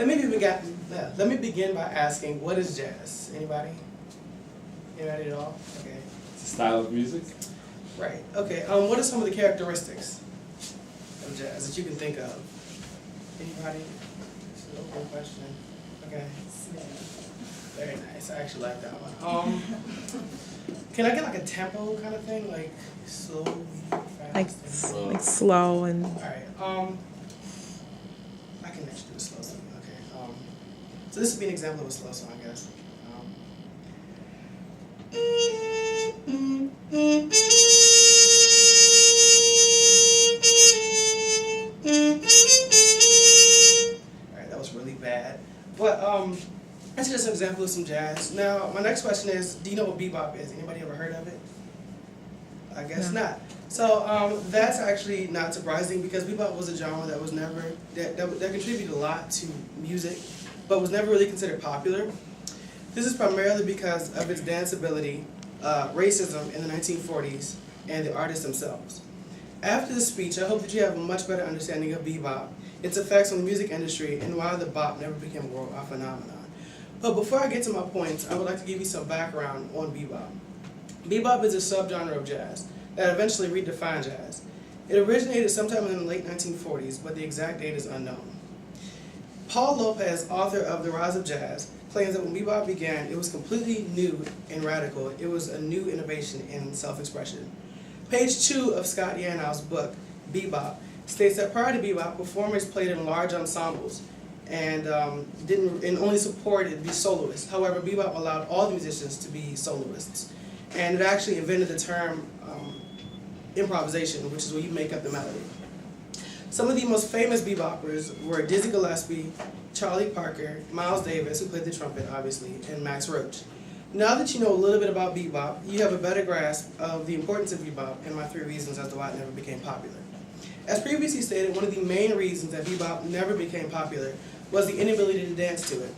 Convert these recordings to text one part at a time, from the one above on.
let me begin by asking, what is jazz? Anybody? Anybody at all? Okay. It's a style of music. Right. Okay. What are some of the characteristics of jazz that you can think of? Anybody? It's an open question. Okay. Very nice. I actually like that one. Can I get like a tempo kind of thing, like slow, medium, fast? Like slow and. All right. I can actually do a slow song. Okay. So this would be an example of a slow song, I guess. Alright, that was really bad. But that's just an example of some jazz. Now, my next question is, do you know what bebop is? Anybody ever heard of it? I guess No. not. So that's actually not surprising because bebop was a genre that was never, that contributed a lot to music, but was never really considered popular. This is primarily because of its danceability, racism in the 1940s, and the artists themselves. After the speech, I hope that you have a much better understanding of bebop, its effects on the music industry, and why the bop never became a worldwide phenomenon. But before I get to my points, I would like to give you some background on bebop. Bebop is a subgenre of jazz that eventually redefined jazz. It originated sometime in the late 1940s, but the exact date is unknown. Paul Lopez, author of The Rise of Jazz, claims that when bebop began, it was completely new and radical. It was a new innovation in self-expression. Page 2 of Scott Yanow's book, Bebop, states that prior to bebop, performers played in large ensembles and only supported the soloists. However, bebop allowed all the musicians to be soloists. And it actually invented the term improvisation, which is where you make up the melody. Some of the most famous beboppers were Dizzy Gillespie, Charlie Parker, Miles Davis, who played the trumpet, obviously, and Max Roach. Now that you know a little bit about bebop, you have a better grasp of the importance of bebop and my 3 reasons as to why it never became popular. As previously stated, one of the main reasons that bebop never became popular was the inability to dance to it.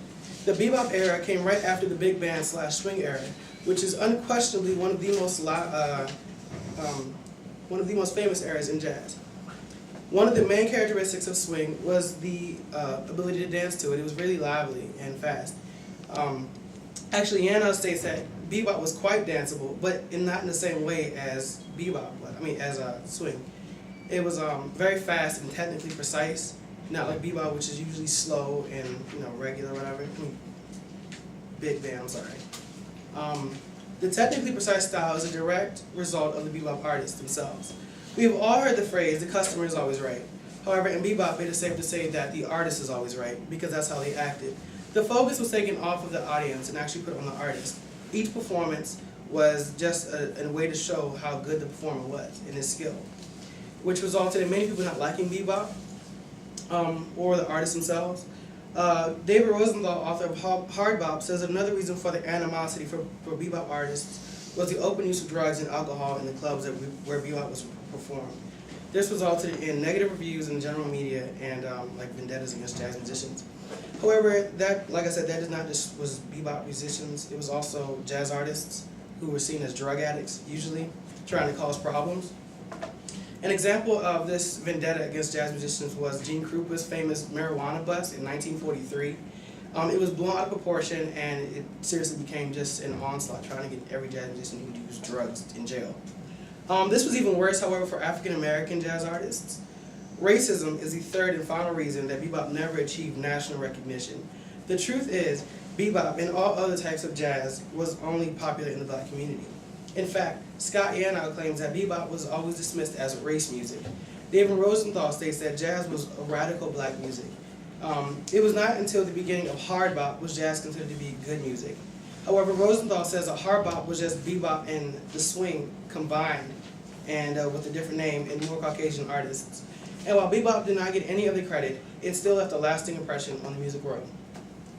The bebop era came right after the big band / swing era, which is unquestionably one of the most famous eras in jazz. One of the main characteristics of swing was the ability to dance to it. It was really lively and fast. Actually, Yanow states that bebop was quite danceable, but not in the same way as swing. It was very fast and technically precise, not like bebop, which is usually slow and regular, whatever. Big band, I'm sorry. The technically precise style is a direct result of the bebop artists themselves. We have all heard the phrase, the customer is always right. However, in bebop, it is safe to say that the artist is always right, because that's how they acted. The focus was taken off of the audience and actually put on the artist. Each performance was just a way to show how good the performer was in his skill, which resulted in many people not liking bebop, or the artists themselves. David Rosenthal, author of Hard Bop, says another reason for the animosity for bebop artists was the open use of drugs and alcohol in the clubs where bebop was performed. This resulted in negative reviews in the general media and vendettas against jazz musicians. However, like I said, that is not just was bebop musicians. It was also jazz artists who were seen as drug addicts, usually trying to cause problems. An example of this vendetta against jazz musicians was Gene Krupa's famous marijuana bust in 1943. It was blown out of proportion, and it seriously became just an onslaught trying to get every jazz musician who would use drugs in jail. This was even worse, however, for African American jazz artists. Racism is the third and final reason that bebop never achieved national recognition. The truth is, bebop and all other types of jazz was only popular in the black community. In fact, Scott Yanow claims that bebop was always dismissed as race music. David Rosenthal states that jazz was a radical black music. It was not until the beginning of hard bop was jazz considered to be good music. However, Rosenthal says that hard bop was just bebop and the swing combined, and with a different name and more Caucasian artists. And while bebop did not get any of the credit, it still left a lasting impression on the music world.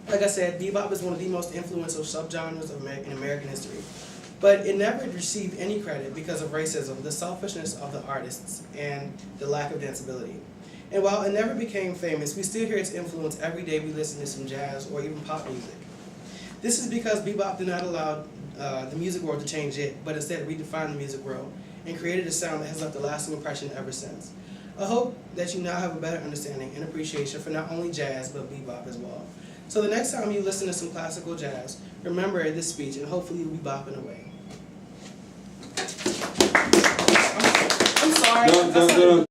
Like I said, bebop is one of the most influential subgenres in American history. But it never received any credit because of racism, the selfishness of the artists, and the lack of danceability. And while it never became famous, we still hear its influence every day we listen to some jazz or even pop music. This is because bebop did not allow the music world to change it, but instead redefined the music world and created a sound that has left a lasting impression ever since. I hope that you now have a better understanding and appreciation for not only jazz, but bebop as well. So the next time you listen to some classical jazz, remember this speech and hopefully you'll be bopping away. I'm sorry. No.